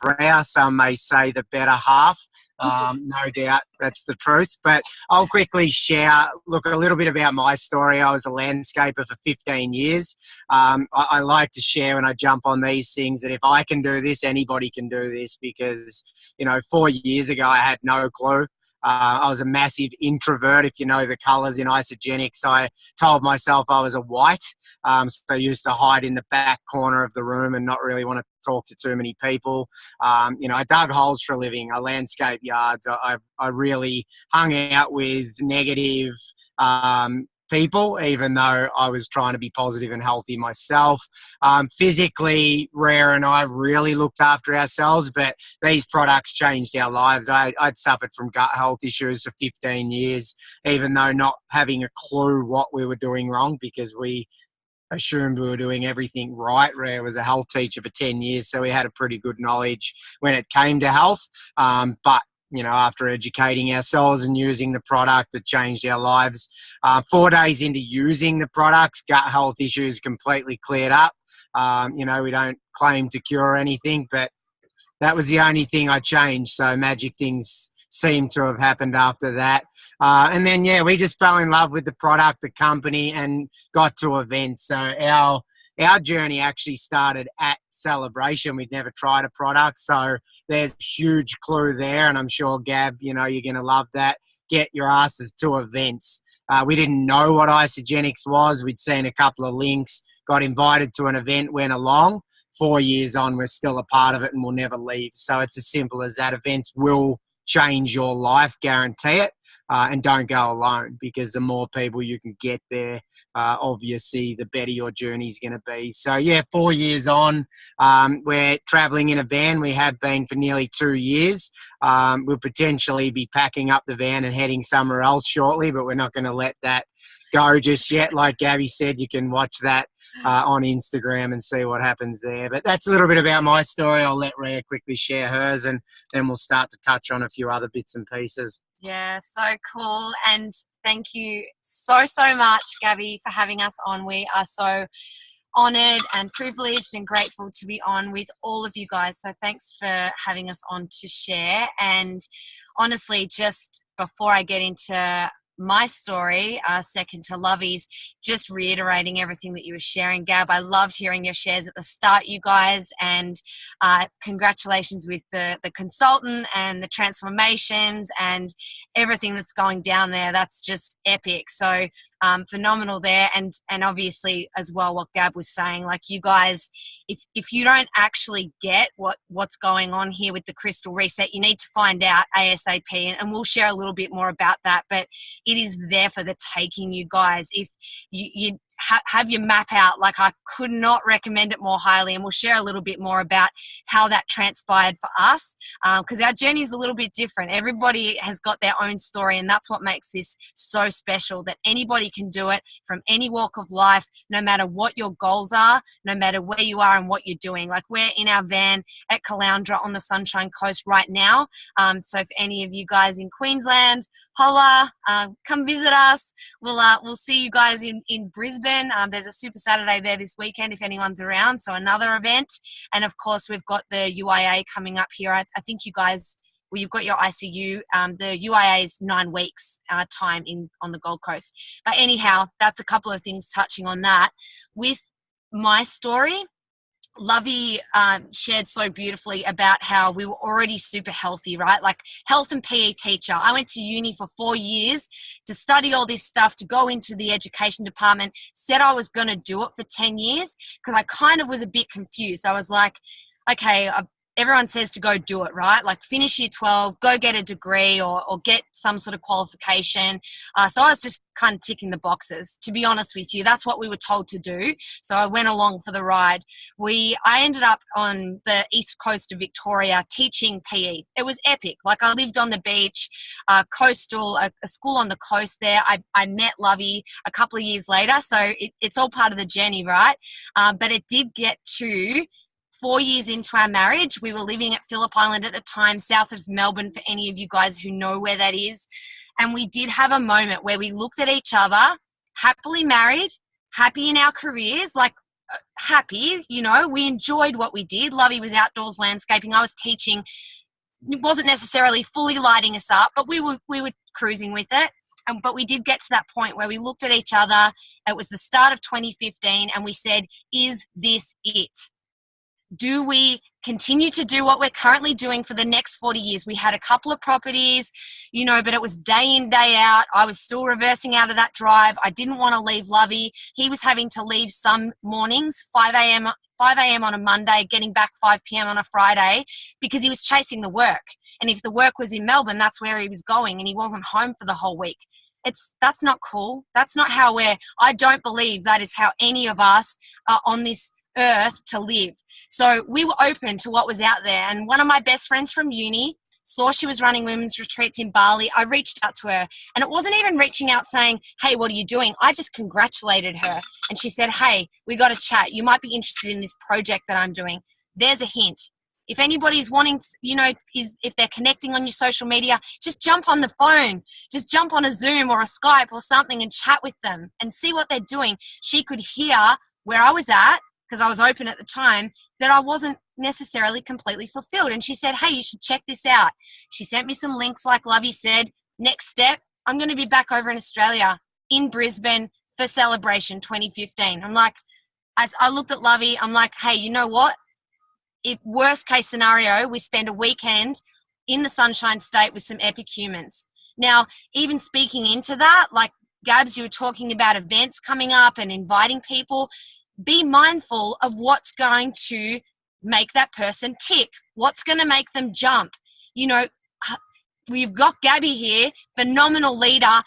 Rhia. Some may say the better half. No doubt that's the truth. But I'll quickly share, look, a little bit about my story. I was a landscaper for 15 years. I like to share when I jump on these things that if I can do this, anybody can do this, because, 4 years ago, I had no clue. I was a massive introvert. If you know the colours in Isogenics, I told myself I was a white. So I used to hide in the back corner of the room and not really want to talk to too many people. I dug holes for a living. I landscape yards. I really hung out with negative people, even though I was trying to be positive and healthy myself. Physically, Rhea and I really looked after ourselves, but these products changed our lives. I'd suffered from gut health issues for 15 years, even though not having a clue what we were doing wrong, because we assumed we were doing everything right. Rhea was a health teacher for 10 years, so we had a pretty good knowledge when it came to health. But after educating ourselves and using the product, that changed our lives. 4 days into using the products, gut health issues completely cleared up. We don't claim to cure anything, but that was the only thing I changed. So magic things seem to have happened after that. And then, we just fell in love with the product, the company, and got to events. So our journey actually started at Celebration. We'd never tried a product, so there's a huge clue there, and I'm sure, Gab, you're going to love that. Get your asses to events. We didn't know what Isogenics was. We'd seen a couple of links, got invited to an event, went along. 4 years on, we're still a part of it and we'll never leave. So it's as simple as that. Events will change your life, guarantee it. And don't go alone, because the more people you can get there, obviously, the better your journey is going to be. So, 4 years on, we're traveling in a van. We have been for nearly 2 years. We'll potentially be packing up the van and heading somewhere else shortly, but we're not going to let that go just yet. Like Gabby said, you can watch that on Instagram and see what happens there. But that's a little bit about my story. I'll let Rhea quickly share hers, and then we'll start to touch on a few other bits and pieces. Yeah, so cool. And thank you so much, Gabby, for having us on. We are so honoured and privileged and grateful to be on with all of you guys. So thanks for having us on to share. And honestly, just before I get into my story, second to Lovey's, just reiterating everything that you were sharing, Gab. I loved hearing your shares at the start, you guys, and congratulations with the consultant and the transformations and everything that's going down there. That's just epic. So phenomenal there. And obviously as well, what Gab was saying, like, you guys, if you don't actually get what's going on here with the crystal reset, you need to find out ASAP, and we'll share a little bit more about that. But it is there for the taking, you guys. If you have your map out, like, I could not recommend it more highly, and we'll share a little bit more about how that transpired for us, because our journey is a little bit different. Everybody has got their own story, and that's what makes this so special, that anybody can do it from any walk of life, no matter what your goals are, no matter where you are and what you're doing. Like, we're in our van at Caloundra on the Sunshine Coast right now, so if any of you guys in Queensland, holla, come visit us. We'll see you guys in Brisbane. There's a Super Saturday there this weekend if anyone's around, so another event. And of course, we've got the UIA coming up here. I think you guys, well, you've got your ICU. The UIA is 9 weeks time on the Gold Coast. But anyhow, that's a couple of things touching on that. With my story, Lovey shared so beautifully about how we were already super healthy, right? Like, health and PE teacher. I went to uni for 4 years to study all this stuff, to go into the education department, said I was going to do it for 10 years because I kind of was a bit confused. I was like, okay, everyone says to go do it, right? Like, finish year 12, go get a degree or get some sort of qualification. So I was just kind of ticking the boxes, to be honest with you. That's what we were told to do. So I went along for the ride. I ended up on the east coast of Victoria teaching PE. It was epic. Like, I lived on the beach, coastal, a school on the coast there. I met Lovey a couple of years later. So it's all part of the journey, right? But it did get to 4 years into our marriage. We were living at Phillip Island at the time, south of Melbourne, for any of you guys who know where that is. And we did have a moment where we looked at each other, happily married, happy in our careers. Like, happy. You know, we enjoyed what we did. Lovey was outdoors landscaping. I was teaching. It wasn't necessarily fully lighting us up, but we were cruising with it. But we did get to that point where we looked at each other. It was the start of 2015, and we said, is this it? Do we continue to do what we're currently doing for the next 40 years? We had a couple of properties, you know, but it was day in, day out. I was still reversing out of that drive. I didn't want to leave Lovey. He was having to leave some mornings, 5 a.m. on a Monday, getting back 5 p.m. on a Friday, because he was chasing the work. And if the work was in Melbourne, that's where he was going, and he wasn't home for the whole week. That's not cool. That's not how I don't believe that is how any of us are on this earth to live. So we were open to what was out there. And one of my best friends from uni saw she was running women's retreats in Bali. I reached out to her, and it wasn't even reaching out saying, hey, what are you doing? I just congratulated her. And she said, hey, we got to chat. You might be interested in this project that I'm doing. There's a hint. If anybody's wanting, you know, if they're connecting on your social media, just jump on the phone, just jump on a Zoom or a Skype or something and chat with them and see what they're doing. She could hear where I was at, because I was open at the time, that I wasn't necessarily completely fulfilled. And she said, hey, you should check this out. She sent me some links, like Lovey said. Next step, I'm going to be back over in Australia, in Brisbane, for Celebration 2015. I'm like, as I looked at Lovey, I'm like, hey, you know what? If worst case scenario, we spend a weekend in the Sunshine State with some epic humans. Now, even speaking into that, like Gabs, you were talking about events coming up and inviting people. Be mindful of what's going to make that person tick, what's going to make them jump. You know, we've got Gabby here, phenomenal leader,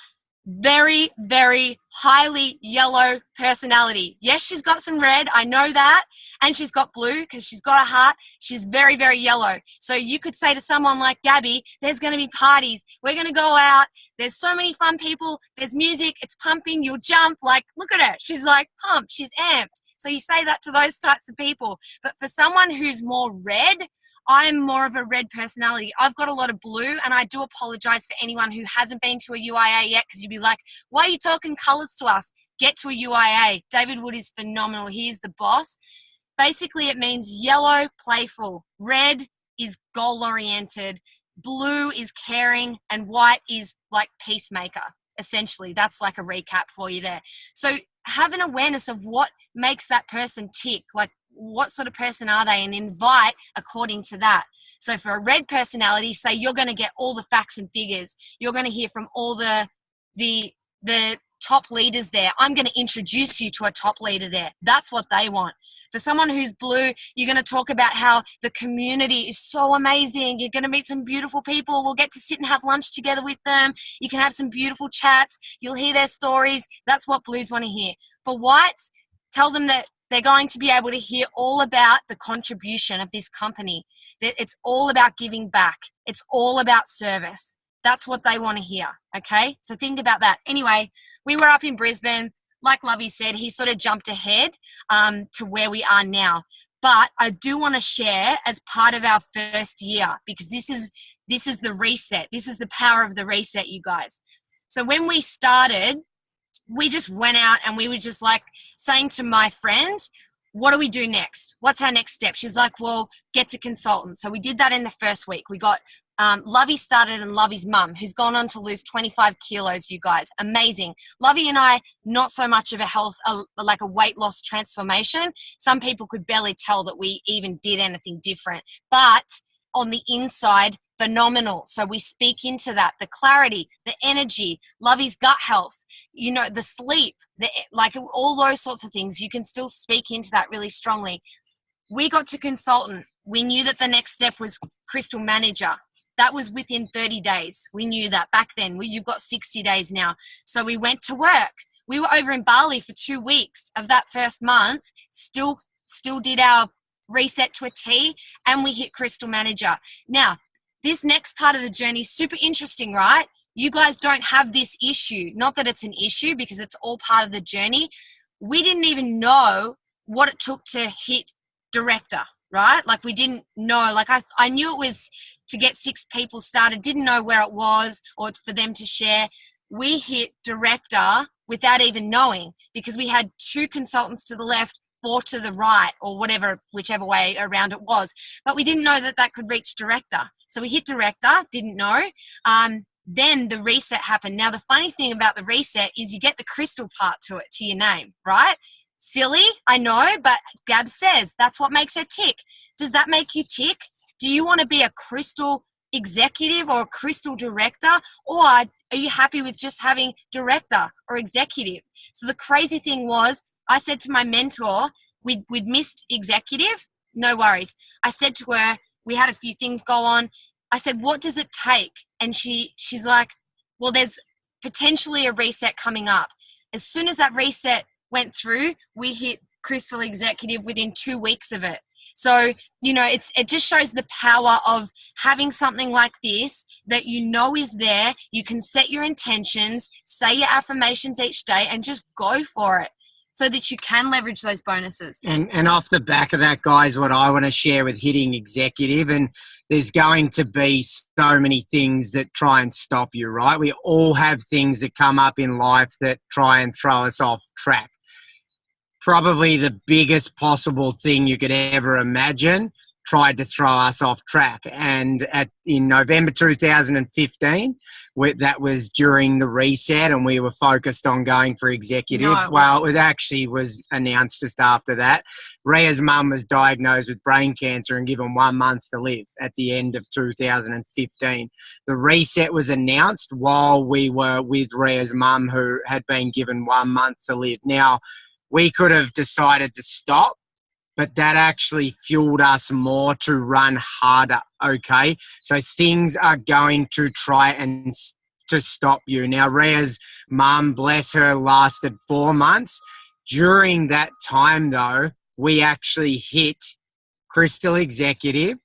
very, very highly yellow personality. Yes, she's got some red, I know that, and she's got blue because she's got a heart. She's very, very yellow. So you could say to someone like Gabby, there's going to be parties, we're going to go out, there's so many fun people, there's music, it's pumping, you'll jump. Like, look at her, she's like pumped, she's amped. So you say that to those types of people. But for someone who's more red, I'm more of a red personality. I've got a lot of blue, and I do apologize for anyone who hasn't been to a UIA yet, because you'd be like, why are you talking colors to us? Get to a UIA. David Wood is phenomenal. He is the boss. Basically, it means yellow, playful. Red is goal-oriented. Blue is caring, and white is like peacemaker. Essentially, that's like a recap for you there. So have an awareness of what makes that person tick, like what sort of person are they, and invite according to that. So for a red personality, say you're going to get all the facts and figures. You're going to hear from all the top leaders there. I'm going to introduce you to a top leader there. That's what they want. For someone who's blue, you're going to talk about how the community is so amazing. You're going to meet some beautiful people. We'll get to sit and have lunch together with them. You can have some beautiful chats. You'll hear their stories. That's what blues want to hear. For whites, tell them that they're going to be able to hear all about the contribution of this company, that it's all about giving back. It's all about service. That's what they want to hear, okay? So think about that. Anyway, we were up in Brisbane. Like Lovey said, he sort of jumped ahead to where we are now. But I do want to share as part of our first year, because this is the reset. This is the power of the reset, you guys. So when we started, we just went out and we were just like saying to my friend, what do we do next? What's our next step? She's like, well, get to consultant. So we did that in the first week. We got Lovey started, and Lovey's mum, who's gone on to lose 25 kilos, you guys. Amazing. Lovey and I, not so much of like a weight loss transformation. Some people could barely tell that we even did anything different. But on the inside, phenomenal. So we speak into that, the clarity, the energy, Lovey's gut health, you know, the sleep, like all those sorts of things. You can still speak into that really strongly. We got to consultant. We knew that the next step was crystal manager. That was within 30 days. We knew that back then. You've got 60 days now. So we went to work. We were over in Bali for 2 weeks of that first month, still did our reset to a T, and we hit crystal manager. Now, this next part of the journey is super interesting, right? You guys don't have this issue. Not that it's an issue, because it's all part of the journey. We didn't even know what it took to hit director, right? Like we didn't know. Like I knew it was to get 6 people started, didn't know where it was or for them to share. We hit director without even knowing, because we had 2 consultants to the left, four to the right or whatever, whichever way around it was. But we didn't know that could reach director. So we hit director, didn't know. Then the reset happened. Now, the funny thing about the reset is you get the crystal part to it, to your name, right? Silly, I know, but Gab says that's what makes her tick. Does that make you tick? Do you want to be a crystal executive or a crystal director, or are you happy with just having director or executive? So the crazy thing was, I said to my mentor, we'd missed executive, no worries. I said to her, we had a few things go on. I said, what does it take? And she's like, well, there's potentially a reset coming up. As soon as that reset went through, we hit crystal executive within 2 weeks of it. So, you know, it just shows the power of having something like this that you know is there. You can set your intentions, say your affirmations each day, and just go for it so that you can leverage those bonuses. And off the back of that, guys, what I want to share with hitting executive, and there's going to be so many things that try and stop you, right? We all have things that come up in life that try and throw us off track. Probably the biggest possible thing you could ever imagine tried to throw us off track. And in November 2015, that was during the reset, and we were focused on going for executive. No, it actually was announced just after that. Rhea's mum was diagnosed with brain cancer and given 1 month to live at the end of 2015. The reset was announced while we were with Rhea's mum, who had been given 1 month to live. Now, we could have decided to stop, but that actually fueled us more to run harder, okay? So things are going to try and to stop you. Now, Rhea's mum, bless her, lasted 4 months. During that time, though, we actually hit Crystal Executive.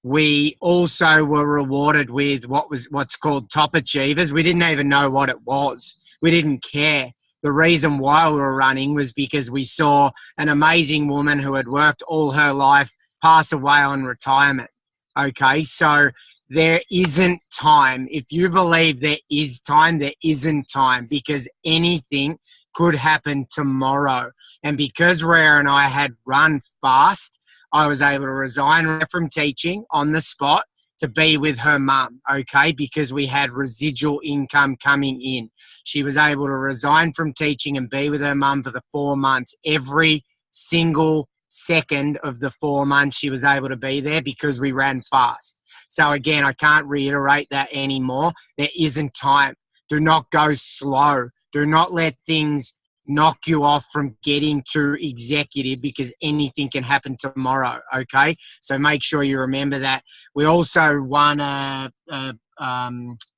We also were rewarded with what's called Top Achievers. We didn't even know what it was. We didn't care. The reason why we were running was because we saw an amazing woman who had worked all her life pass away on retirement. Okay, so there isn't time. If you believe there is time, there isn't time, because anything could happen tomorrow. And because Rhia and I had run fast, I was able to resign from teaching on the spot to be with her mum, okay, because we had residual income coming in. She was able to resign from teaching and be with her mum for the 4 months. Every single second of the 4 months she was able to be there because we ran fast. So again, I can't reiterate that anymore. There isn't time. Do not go slow. Do not let things knock you off from getting to executive, because anything can happen tomorrow, okay? So make sure you remember that. We also won an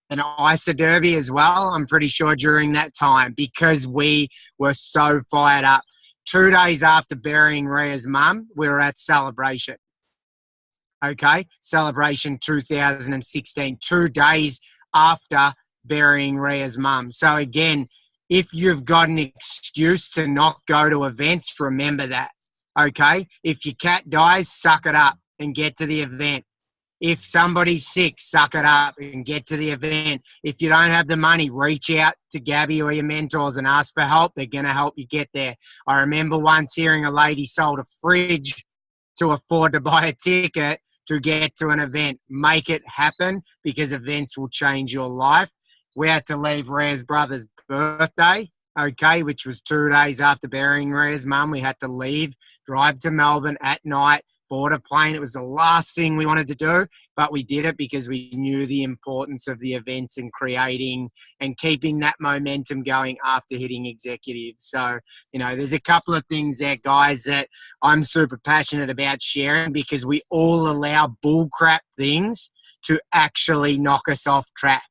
ISA Derby as well, I'm pretty sure, during that time, because we were so fired up. 2 days after burying Rhea's mum, we were at Celebration, okay? Celebration 2016, 2 days after burying Rhea's mum. So again, if you've got an excuse to not go to events, remember that, okay? If your cat dies, suck it up and get to the event. If somebody's sick, suck it up and get to the event. If you don't have the money, reach out to Gabby or your mentors and ask for help. They're going to help you get there. I remember once hearing a lady sold a fridge to afford to buy a ticket to get to an event. Make it happen, because events will change your life. We had to leave Rhea's brother's birthday, okay, which was 2 days after burying Rhea's mum. We had to leave, drive to Melbourne at night, board a plane. It was the last thing we wanted to do, but we did it because we knew the importance of the events and creating and keeping that momentum going after hitting executive. So, you know, there's a couple of things there, guys, that I'm super passionate about sharing, because we all allow bullcrap things to actually knock us off track.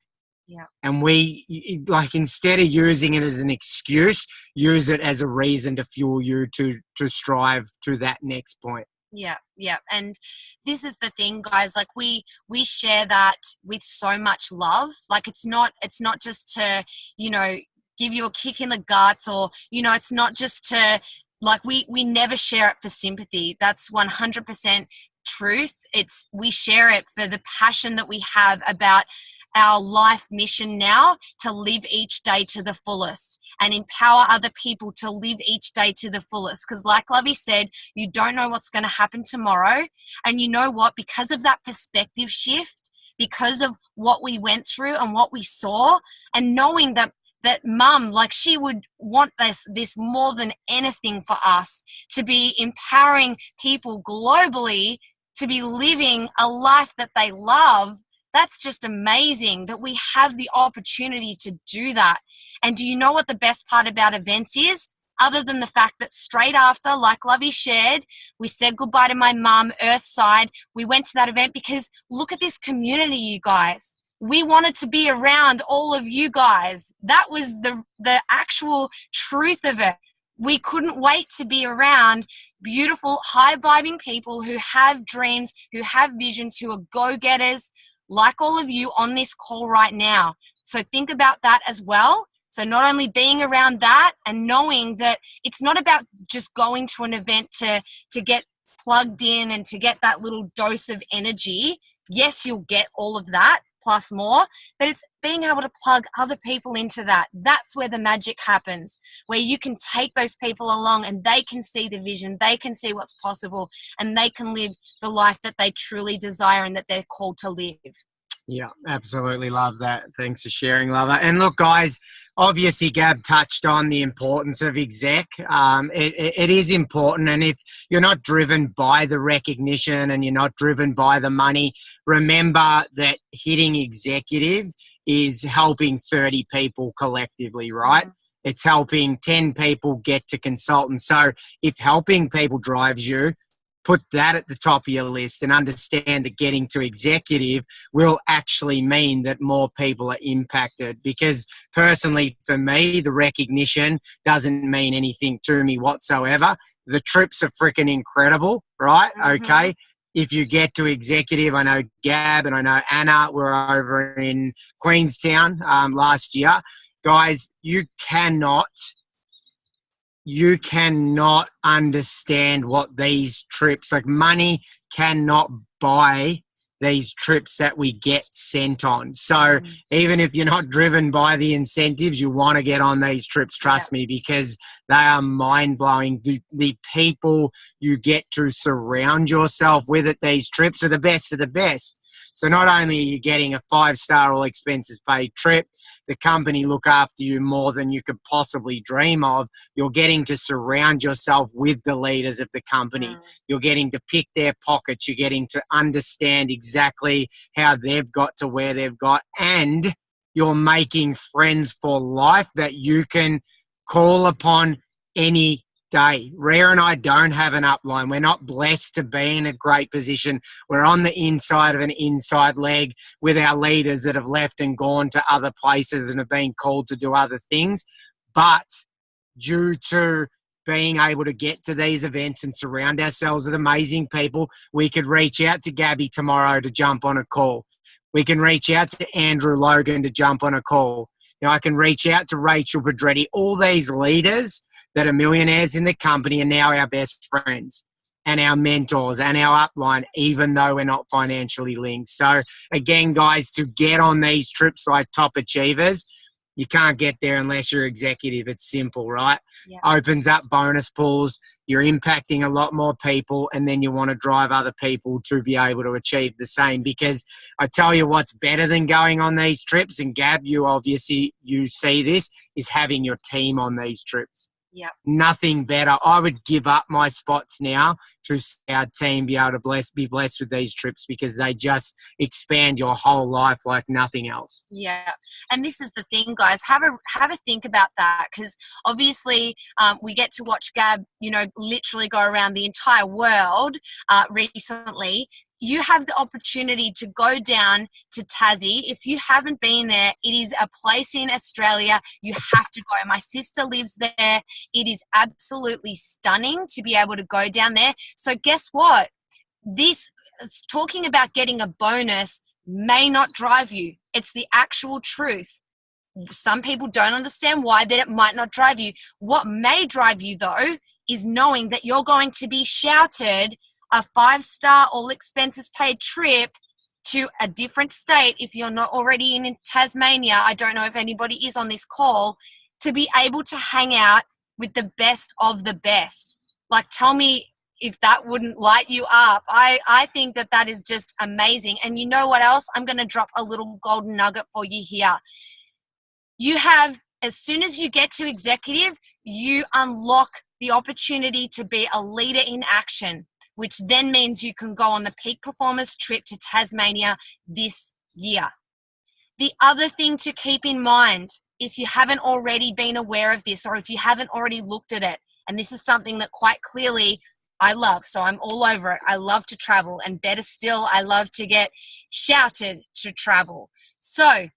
Yeah. And we, like, instead of using it as an excuse, use it as a reason to fuel you to strive to that next point. Yeah, yeah. And this is the thing, guys, like we share that with so much love. Like it's not just to, you know, give you a kick in the guts, or, you know, it's not just to, like, we never share it for sympathy. That's 100% truth. We share it for the passion that we have about our life mission now to live each day to the fullest and empower other people to live each day to the fullest. Because like Lovey said, you don't know what's going to happen tomorrow. And you know what? Because of that perspective shift, because of what we went through and what we saw, and knowing that mum, like, she would want this more than anything for us, to be empowering people globally to be living a life that they love. That's just amazing that we have the opportunity to do that. And do you know what the best part about events is? Other than the fact that straight after, like Lovey shared, we said goodbye to my mum, Earthside. We went to that event because look at this community, you guys. We wanted to be around all of you guys. That was the actual truth of it. We couldn't wait to be around beautiful, high-vibing people who have dreams, who have visions, who are go-getters, like all of you on this call right now. So think about that as well. So not only being around that and knowing that it's not about just going to an event to get plugged in and to get that little dose of energy. Yes, you'll get all of that plus more, but it's being able to plug other people into that. That's where the magic happens, where you can take those people along and they can see the vision, they can see what's possible, and they can live the life that they truly desire and that they're called to live. Yeah, absolutely love that. Thanks for sharing, Lover. And look, guys, obviously Gab touched on the importance of exec. It is important, and if you're not driven by the recognition and you're not driven by the money, remember that hitting executive is helping 30 people collectively, right? Mm-hmm. It's helping 10 people get to consultant. So if helping people drives you, put that at the top of your list and understand that getting to executive will actually mean that more people are impacted. Because personally, for me, the recognition doesn't mean anything to me whatsoever. The trips are freaking incredible, right? Mm-hmm. Okay. If you get to executive, I know Gab and I know Anna were over in Queenstown last year. Guys, you cannot understand what these trips, like, money cannot buy these trips that we get sent on. So even if you're not driven by the incentives, you want to get on these trips, trust me, because they are mind-blowing. The people you get to surround yourself with at these trips are the best of the best. So not only are you getting a 5-star all expenses paid trip, the company look after you more than you could possibly dream of. You're getting to surround yourself with the leaders of the company. You're getting to pick their pockets. You're getting to understand exactly how they've got to where they've got. And you're making friends for life that you can call upon any day. Rhia and I don't have an upline. We're not blessed to be in a great position. We're on the inside of an inside leg with our leaders that have left and gone to other places and have been called to do other things. But due to being able to get to these events and surround ourselves with amazing people, we could reach out to Gabby tomorrow to jump on a call. We can reach out to Andrew Logan to jump on a call. You know, I can reach out to Rachel Pedretti. All these leaders that are millionaires in the company are now our best friends and our mentors and our upline, even though we're not financially linked. So again, guys, to get on these trips like top achievers, you can't get there unless you're executive. It's simple, right? Yeah. Opens up bonus pools. You're impacting a lot more people, and then you want to drive other people to be able to achieve the same. Because I tell you what's better than going on these trips, and Gab, you see this, is having your team on these trips. Yep. Nothing better. I would give up my spots now to see our team be able to be blessed with these trips, because they just expand your whole life like nothing else. Yeah. And this is the thing, guys. Have a think about that, because obviously we get to watch Gab, literally go around the entire world recently. You have the opportunity to go down to Tassie. If you haven't been there, it is a place in Australia. You have to go. My sister lives there. It is absolutely stunning to be able to go down there. So guess what? This, talking about getting a bonus, may not drive you. It's the actual truth. Some people don't understand why, that it might not drive you. What may drive you, though, is knowing that you're going to be shouted a 5-star all expenses paid trip to a different state, if you're not already in Tasmania, I don't know if anybody is on this call, to be able to hang out with the best of the best. Like, tell me if that wouldn't light you up. I think that that is just amazing. And you know what else? I'm going to drop a little golden nugget for you here. You have, as soon as you get to executive, you unlock the opportunity to be a leader in action, which then means you can go on the peak performers trip to Tasmania this year. The other thing to keep in mind, if you haven't already been aware of this, or if you haven't already looked at it, and this is something that quite clearly I love, so I'm all over it. I love to travel, and better still, I love to get shouted to travel. So,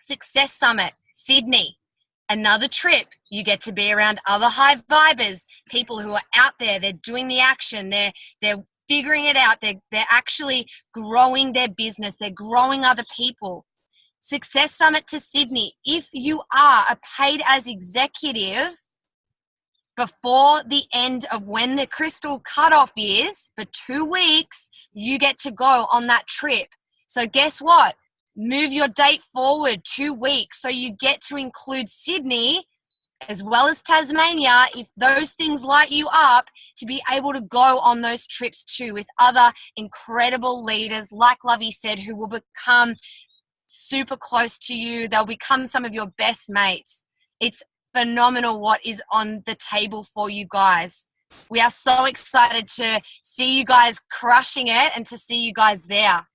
Success Summit, Sydney, another trip. You get to be around other high vibers, people who are out there, they're doing the action, they're figuring it out, they're actually growing their business, they're growing other people. Success Summit to Sydney. If you are a paid as executive, before the end of when the crystal cutoff is, for 2 weeks, you get to go on that trip. So guess what? Move your date forward 2 weeks so you get to include Sydney as well as Tasmania, if those things light you up, to be able to go on those trips too with other incredible leaders, like Lovey said, who will become super close to you. They'll become some of your best mates. It's phenomenal what is on the table for you guys. We are so excited to see you guys crushing it and to see you guys there.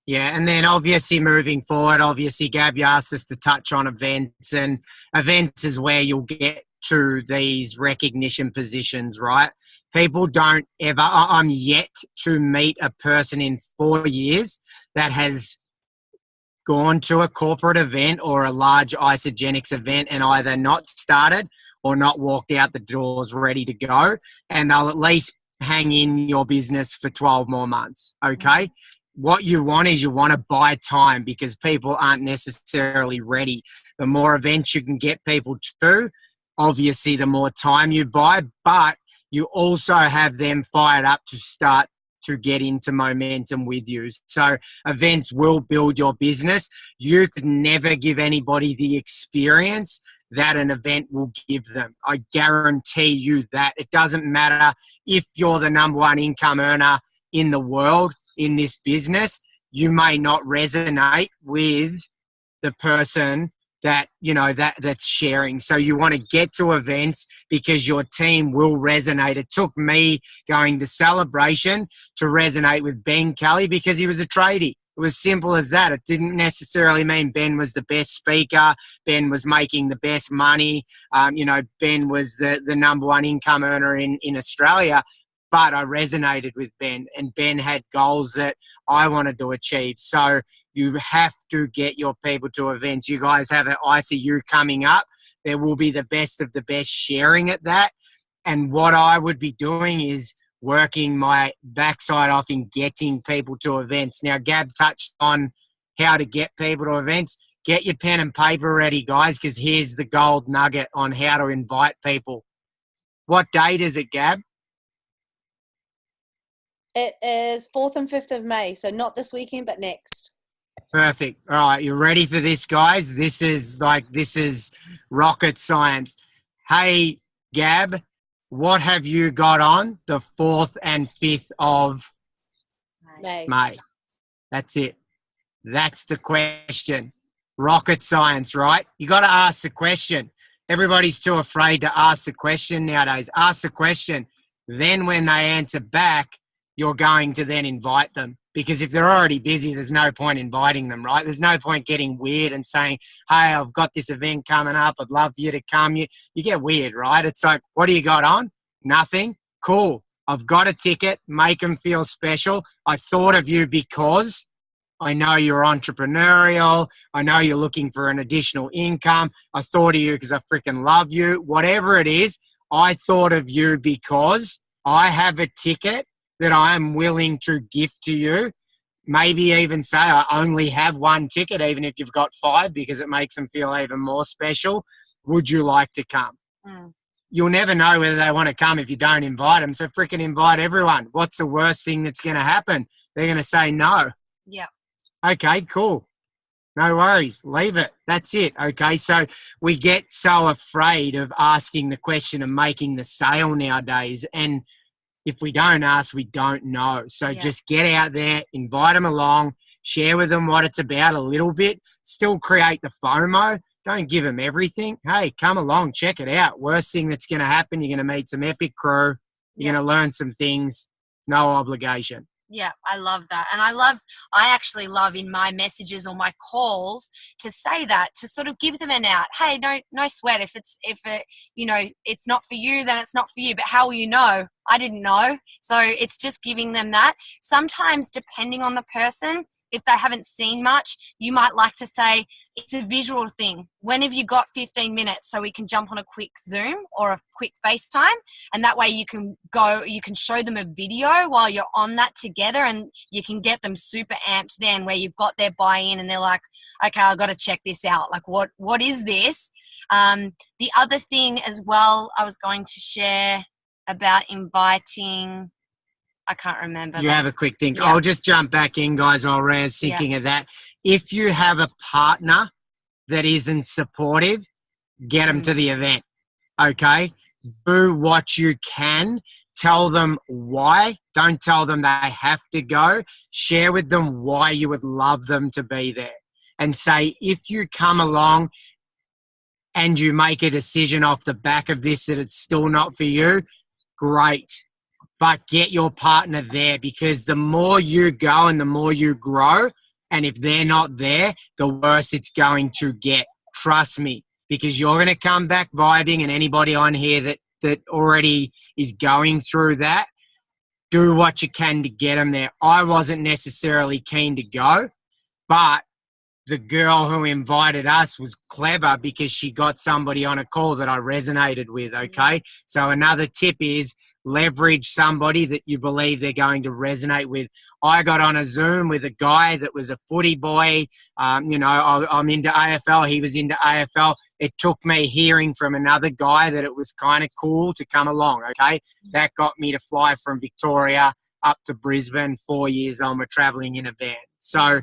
Yeah, and then obviously moving forward, obviously, Gab, you asked us to touch on events, and events is where you'll get to these recognition positions, right? People don't ever, I'm yet to meet a person in 4 years that has gone to a corporate event or a large isogenics event and either not started or not walked out the doors ready to go, and they'll at least hang in your business for 12 more months, okay? What you want is you want to buy time because people aren't necessarily ready. The more events you can get people to, obviously the more time you buy, but you also have them fired up to start to get into momentum with you. So events will build your business. You could never give anybody the experience that an event will give them. I guarantee you that. It doesn't matter if you're the number one income earner in the world in this business, you may not resonate with the person that, you know, that's sharing. So you want to get to events because your team will resonate. It took me going to Celebration to resonate with Ben Kelly because he was a tradie. It was simple as that. It didn't necessarily mean Ben was the best speaker. Ben was making the best money. Ben was the number one income earner in Australia. But I resonated with Ben, and Ben had goals that I wanted to achieve. So you have to get your people to events. You guys have an ICU coming up. There will be the best of the best sharing at that. And what I would be doing is working my backside off in getting people to events. Now, Gab touched on how to get people to events. Get your pen and paper ready, guys, because here's the gold nugget on how to invite people. What date is it, Gab? It is 4th and 5th of May, so not this weekend, but next. Perfect. All right, you ready for this, guys? This is rocket science. Hey, Gab, what have you got on the 4th and 5th of May? That's it. That's the question. Rocket science, right? You got to ask the question. Everybody's too afraid to ask the question nowadays. Ask the question. Then when they answer back, you're going to then invite them, because if they're already busy, there's no point inviting them, right? There's no point getting weird and saying, hey, I've got this event coming up. I'd love for you to come. You get weird, right? It's like, what do you got on? Nothing? Cool. I've got a ticket. Make them feel special. I thought of you because I know you're entrepreneurial. I know you're looking for an additional income. I thought of you because I freaking love you. Whatever it is, I thought of you because I have a ticket that I am willing to gift to you. Maybe even say I only have one ticket, even if you've got 5, because it makes them feel even more special. Would you like to come? You'll never know whether they want to come if you don't invite them. So freaking invite everyone. What's the worst thing that's going to happen? They're going to say no. Yeah. Okay, cool. No worries. Leave it. That's it. Okay. So we get so afraid of asking the question and making the sale nowadays. And if we don't ask, we don't know. So just get out there, invite them along, share with them what it's about a little bit, still create the FOMO. Don't give them everything. Hey, come along, check it out. Worst thing that's going to happen, you're going to meet some epic crew. You're going to learn some things. No obligation. Yeah, I love that. And I actually love in my messages or my calls to say that, to sort of give them an out. Hey, no sweat. If it's not for you, then it's not for you. But how will you know? I didn't know. So it's just giving them that. Sometimes, depending on the person, if they haven't seen much, you might like to say, it's a visual thing. When have you got 15 minutes so we can jump on a quick Zoom or a quick FaceTime? And that way you can show them a video while you're on that together, and you can get them super amped then, where you've got their buy-in and they're like, okay, I've got to check this out. Like, what is this? The other thing as well I was going to share about inviting, I can't remember. You have a quick think. Yeah. I'll just jump back in, guys, while Rhea's thinking of that. If you have a partner that isn't supportive, get them to the event, okay? Do what you can. Tell them why. Don't tell them they have to go. Share with them why you would love them to be there. And say, if you come along and you make a decision off the back of this that it's still not for you, great. But get your partner there, because the more you go and the more you grow, and if they're not there, the worse it's going to get. Trust me, because you're going to come back vibing, and anybody on here that already is going through that, do what you can to get them there. I wasn't necessarily keen to go, but the girl who invited us was clever because she got somebody on a call that I resonated with, okay? So another tip is leverage somebody that you believe they're going to resonate with. I got on a Zoom with a guy that was a footy boy. I'm into AFL. He was into AFL. It took me hearing from another guy that it was kind of cool to come along, okay? That got me to fly from Victoria up to Brisbane 4 years on. We're traveling in a van. So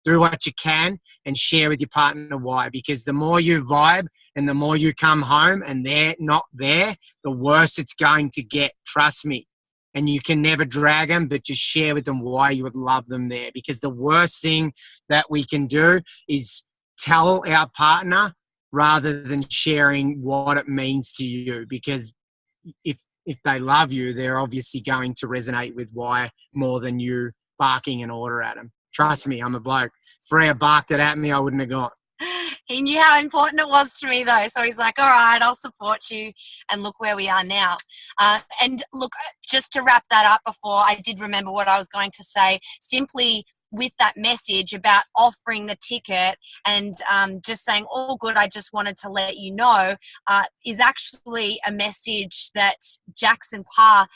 do what you can and share with your partner why, because the more you vibe and the more you come home and they're not there, the worse it's going to get. Trust me. And you can never drag them, but just share with them why you would love them there, because the worst thing that we can do is tell our partner rather than sharing what it means to you, because if they love you, they're obviously going to resonate with why more than you barking an order at them. Trust me, I'm a bloke. If Rhia barked it at me, I wouldn't have gone. He knew how important it was to me, though. So he's like, all right, I'll support you. And look where we are now. And look, just to wrap that up before I did remember what I was going to say, simply with that message about offering the ticket and just saying, all good, I just wanted to let you know, is actually a message that Jackson Parr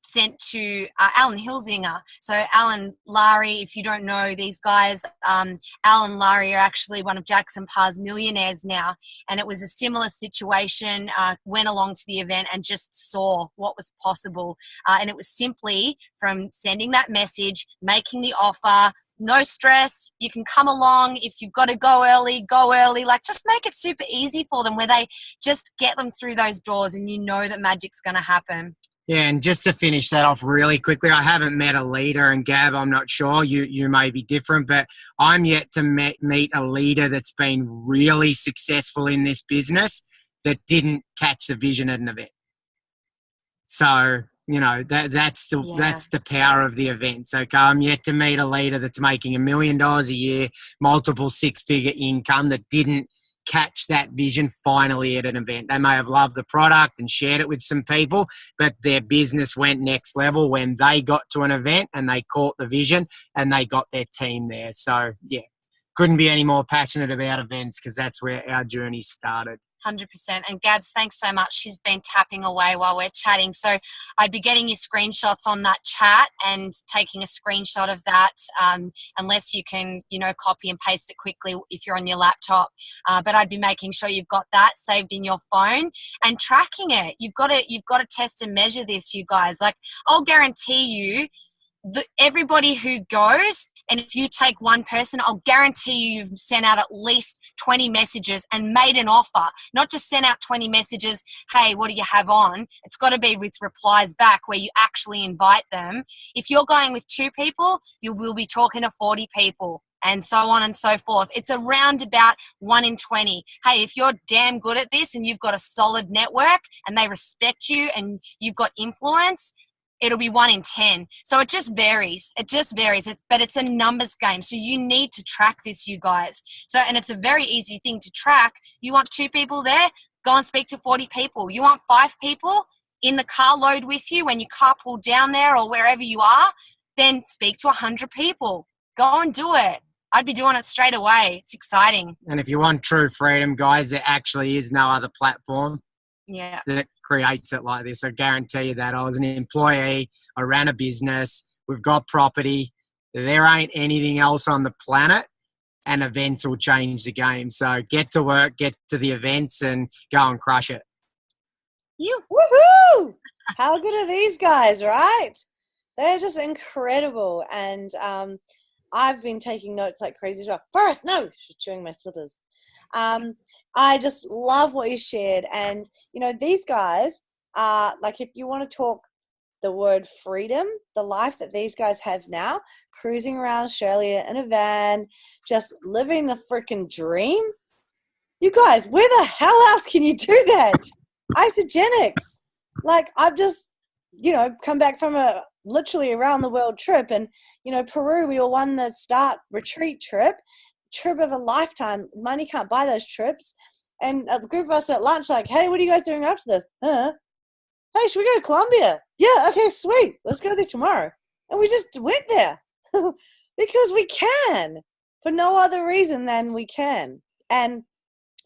sent to Alan Hilsinger. So Alan Larry, if you don't know these guys, Alan Larry are actually one of Jackson Parr's millionaires now. And it was a similar situation, went along to the event and just saw what was possible. And it was simply from sending that message, making the offer, no stress, you can come along. If you've got to go early, go early. Like, just make it super easy for them, where they just get them through those doors and you know that magic's going to happen. Yeah, and just to finish that off really quickly, I haven't met a leader, and Gab, I'm not sure, you may be different, but I'm yet to meet a leader that's been really successful in this business that didn't catch the vision at an event. So, that's the power of the events. Okay, I'm yet to meet a leader that's making $1 million a year, multiple six-figure income, that didn't catch that vision finally at an event. They may have loved the product and shared it with some people, but their business went next level when they got to an event and they caught the vision and they got their team there. So, yeah, couldn't be any more passionate about events, because that's where our journey started. 100%. And Gabs, thanks so much. She's been tapping away while we're chatting. So I'd be getting your screenshots on that chat and taking a screenshot of that, unless you can, copy and paste it quickly if you're on your laptop. But I'd be making sure you've got that saved in your phone and tracking it. You've got to test and measure this, you guys. Like, I'll guarantee you, everybody who goes And if you take one person, I'll guarantee you've sent out at least 20 messages and made an offer. Not just sent out 20 messages, hey, what do you have on? It's got to be with replies back where you actually invite them. If you're going with 2 people, you will be talking to 40 people, and so on and so forth. It's around about 1 in 20. Hey, if you're damn good at this and you've got a solid network and they respect you and you've got influence, it'll be 1 in 10. So it just varies. But it's a numbers game. So you need to track this, you guys. So, and it's a very easy thing to track. You want 2 people there? Go and speak to 40 people. You want 5 people in the carload with you when you carpool down there or wherever you are? Then speak to 100 people. Go and do it. I'd be doing it straight away. It's exciting. And if you want true freedom, guys, there actually is no other platform that creates it like this. I guarantee you that. I was an employee. I ran a business. We've got property. There ain't anything else on the planet, and events will change the game. So get to work, get to the events, and go and crush it. Woohoo! How good are these guys, right? They're just incredible. And I've been taking notes like crazy as well. First, no, she's chewing my slippers. I just love what you shared. And, you know, these guys are, like, if you want to talk the word freedom, the life that these guys have now, cruising around Australia in a van, just living the freaking dream. You guys, where the hell else can you do that? Isogenics. Like, I've just, you know, come back from a literally around the world trip, and, you know, Peru, we all won the start retreat trip of a lifetime. Money can't buy those trips. And a group of us at lunch, like, hey, what are you guys doing after this? Hey, should we go to Colombia? Yeah, okay, sweet. Let's go there tomorrow. And we just went there because we can, for no other reason than we can. And,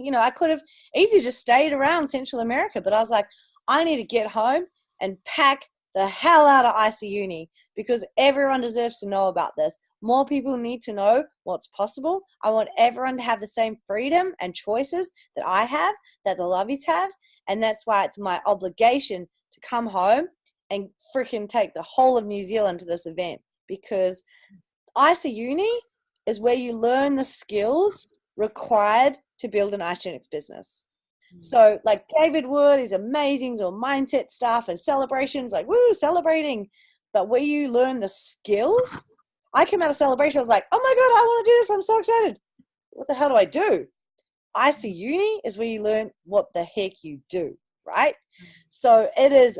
you know, I could have easily just stayed around Central America, but I was like, I need to get home and pack the hell out of IC Uni, because everyone deserves to know about this. More people need to know what's possible. I want everyone to have the same freedom and choices that I have, that the Lovies have. And that's why it's my obligation to come home and freaking take the whole of New Zealand to this event, because IC Uni is where you learn the skills required to build an Isogenics business. So, like, David Wood is amazing, so mindset stuff and celebrations, like, woo, celebrating. But where you learn the skills, I came out of celebration, I was like, oh my God, I want to do this, I'm so excited. What the hell do I do? IC Uni is where you learn what the heck you do, right? So it is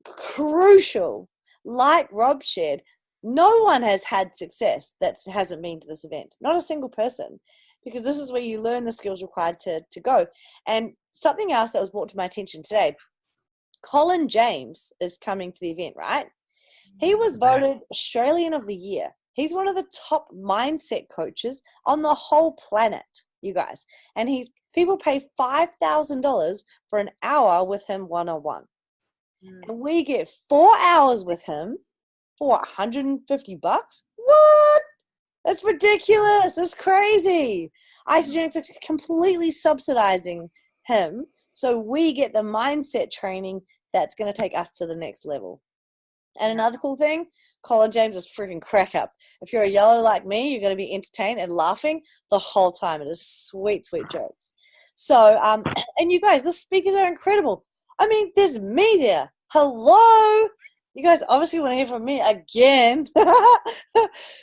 crucial. Like Rob shared, no one has had success that hasn't been to this event. Not a single person. Because this is where you learn the skills required to go. And something else that was brought to my attention today, Colin James is coming to the event, right? He was voted Australian of the Year. He's one of the top mindset coaches on the whole planet, you guys. And people pay $5,000 for an hour with him one-on-one. And we get 4 hours with him for $150. What? That's ridiculous. That's crazy. Isogenics is completely subsidizing him, so we get the mindset training that's going to take us to the next level. And another cool thing, Colin James is freaking crack up. If you're a yellow like me, you're going to be entertained and laughing the whole time. It is sweet, sweet jokes. So, and you guys, the speakers are incredible. I mean, there's me there. Hello. You guys obviously want to hear from me again.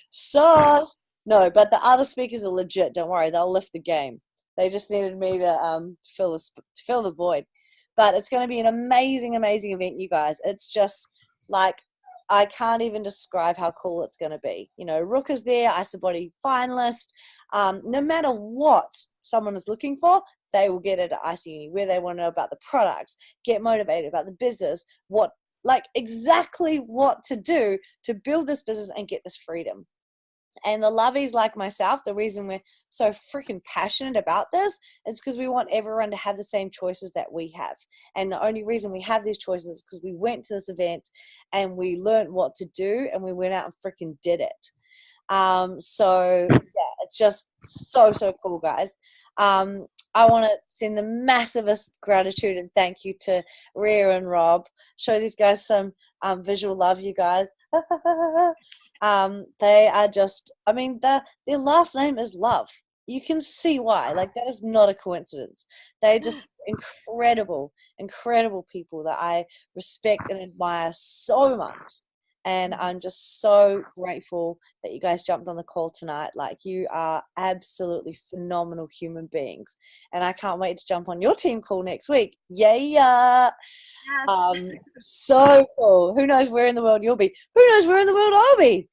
Sauce. No, but the other speakers are legit. Don't worry. They'll lift the game. They just needed me to fill the void. But it's going to be an amazing, amazing event, you guys. It's just like, I can't even describe how cool it's going to be. You know, Rook is there, Isobody finalist. No matter what someone is looking for, they will get it at IC Uni, where they want to know about the products, get motivated about the business, exactly what to do to build this business and get this freedom. And the lovies like myself, the reason we're so freaking passionate about this is because we want everyone to have the same choices that we have. And the only reason we have these choices is because we went to this event and we learned what to do and we went out and freaking did it. So yeah, it's just so, so cool, guys. I want to send the massivest gratitude and thank you to Rhia and Rob. Show these guys some visual love, you guys. They are just, I mean, their last name is Love. You can see why. Like, that is not a coincidence. They're just incredible, incredible people that I respect and admire so much. And I'm just so grateful that you guys jumped on the call tonight. Like, you are absolutely phenomenal human beings. And I can't wait to jump on your team call next week. Yeah. Yes. So cool. Who knows where in the world you'll be? Who knows where in the world I'll be?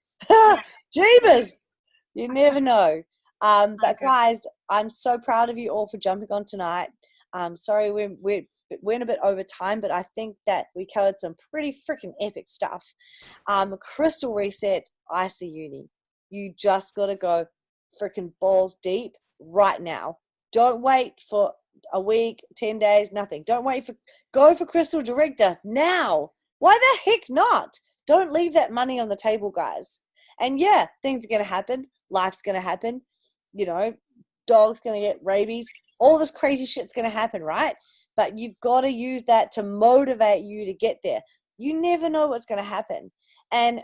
Jeebus. You never know. But guys, I'm so proud of you all for jumping on tonight. Sorry we went a bit over time, but I think that we covered some pretty freaking epic stuff. Crystal Reset, IC Uni. You just got to go freaking balls deep right now. Don't wait for a week, 10 days, nothing. Go for Crystal Director now. Why the heck not? Don't leave that money on the table, guys. And yeah, things are going to happen. Life's going to happen. You know, dog's going to get rabies. All this crazy shit's going to happen, right? But you've got to use that to motivate you to get there. You never know what's going to happen. And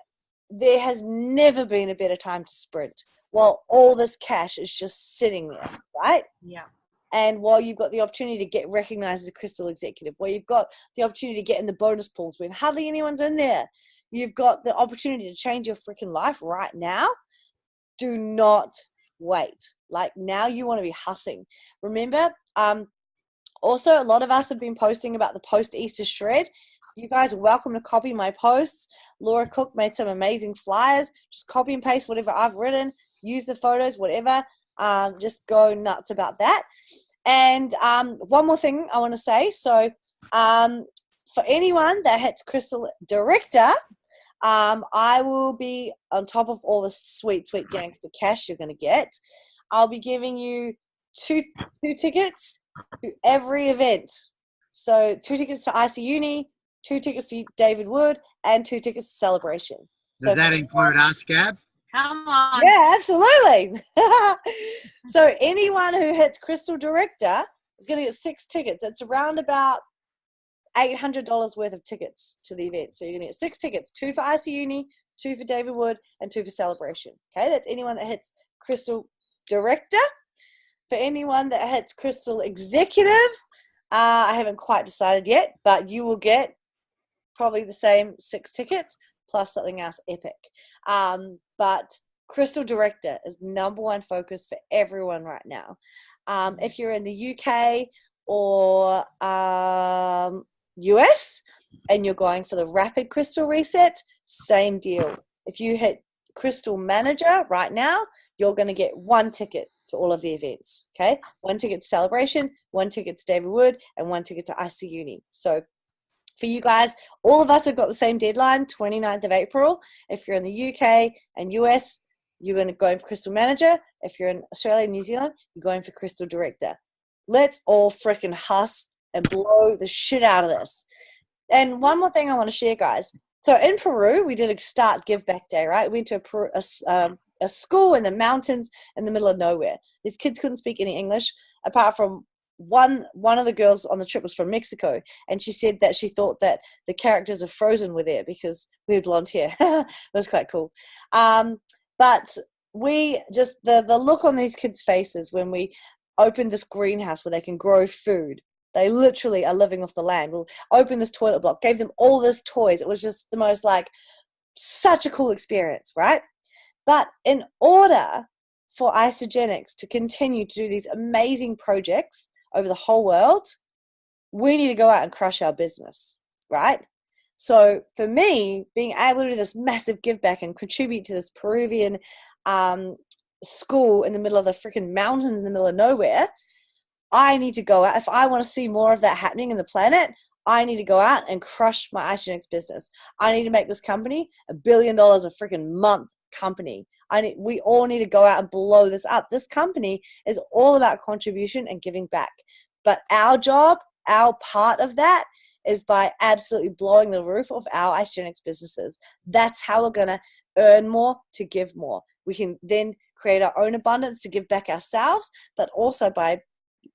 there has never been a better time to sprint while all this cash is just sitting there, right? Yeah. And while you've got the opportunity to get recognized as a Crystal executive, while you've got the opportunity to get in the bonus pools when hardly anyone's in there, you've got the opportunity to change your freaking life right now. Do not wait. Like, now you want to be hustling. Remember, also, a lot of us have been posting about the post-Easter shred. You guys are welcome to copy my posts. Laura Cook made some amazing flyers. Just copy and paste whatever I've written. Use the photos, whatever. Just go nuts about that. And one more thing I want to say. So for anyone that hits Crystal Director, I will be on top of all the sweet, sweet gangster cash you're going to get. I'll be giving you two tickets to every event. So 2 tickets to IC Uni, 2 tickets to David Wood, and 2 tickets to Celebration. Does that include us, Gab? Come on. Yeah, absolutely. So anyone who hits Crystal Director is going to get 6 tickets. That's around about $800 worth of tickets to the event. So you're going to get 6 tickets, 2 for IC Uni, 2 for David Wood, and 2 for Celebration. Okay, that's anyone that hits Crystal Director. For anyone that hits Crystal Executive, I haven't quite decided yet, but you will get probably the same 6 tickets plus something else epic. But Crystal Director is #1 focus for everyone right now. If you're in the UK or US and you're going for the rapid Crystal Reset, same deal. If you hit Crystal Manager right now, you're going to get 1 ticket to all of the events. Okay, 1 ticket to Celebration, 1 ticket to David Wood, and 1 ticket to IC Uni. So for you guys, all of us have got the same deadline, 29th of April. If you're in the UK and US, you're going to go in for Crystal Manager. If you're in Australia and New Zealand, you're going for Crystal Director. Let's all freaking hustle and blow the shit out of this. And one more thing I want to share, guys. So in Peru, we did a Start Give Back Day, right? We went to a school in the mountains in the middle of nowhere. These kids couldn't speak any English, apart from one of the girls on the trip was from Mexico, and she said that she thought that the characters of Frozen were there because we had blonde hair. It was quite cool. But we just, the look on these kids' faces when we opened this greenhouse where they can grow food. They literally are living off the land. We'll open this toilet block, gave them all this toys. It was just the most, like, such a cool experience, right? But in order for Isogenics to continue to do these amazing projects over the whole world, we need to go out and crush our business, right? So for me, being able to do this massive give back and contribute to this Peruvian school in the middle of the freaking mountains in the middle of nowhere, I need to go out. If I want to see more of that happening in the planet, I need to go out and crush my Isogenics business. I need to make this company $1 billion a freaking month company. We all need to go out and blow this up. This company is all about contribution and giving back. But our job, our part of that, is by absolutely blowing the roof off our Isogenics businesses. That's how we're going to earn more to give more. We can then create our own abundance to give back ourselves, but also by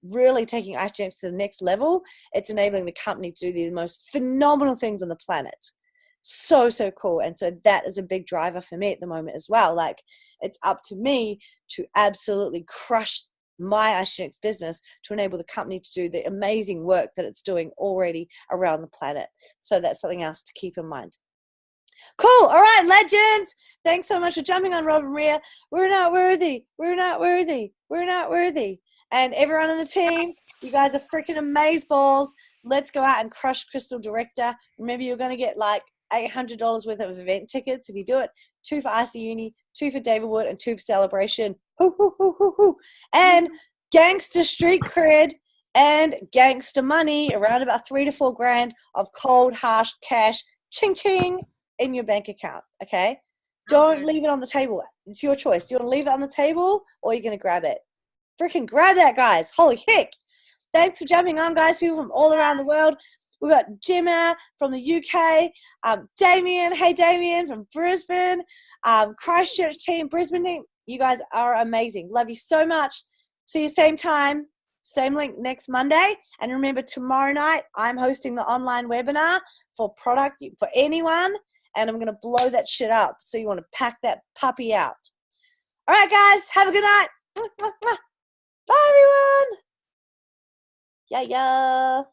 really taking Isogenics to the next level, it's enabling the company to do the most phenomenal things on the planet. So cool. And so that is a big driver for me at the moment as well. Like, it's up to me to absolutely crush my Ice business to enable the company to do the amazing work that it's doing already around the planet. So that's something else to keep in mind. Cool. All right, legends. Thanks so much for jumping on, Rob and Rhia. We're not worthy. We're not worthy. We're not worthy. And everyone on the team, you guys are freaking amazeballs. Let's go out and crush Crystal Director. Remember, you're going to get like $800 worth of event tickets if you do it. 2 for RC Uni, 2 for David Wood, and 2 for Celebration. Hoo, hoo, hoo, hoo, hoo. And gangster street cred and gangster money, around about 3 to 4 grand of cold, harsh cash, ching ching, in your bank account. Okay? Don't leave it on the table. It's your choice. Do you want to leave it on the table, or are you going to grab it? Freaking grab that, guys. Holy heck. Thanks for jumping on, guys. People from all around the world. We've got Gemma from the UK, Damien, hey Damien from Brisbane, Christchurch team, Brisbane team. You guys are amazing. Love you so much. See you same time, same link next Monday. And remember, tomorrow night, I'm hosting the online webinar for product for anyone, and I'm going to blow that shit up. So you want to pack that puppy out. All right, guys, have a good night. Bye, everyone. Yeah.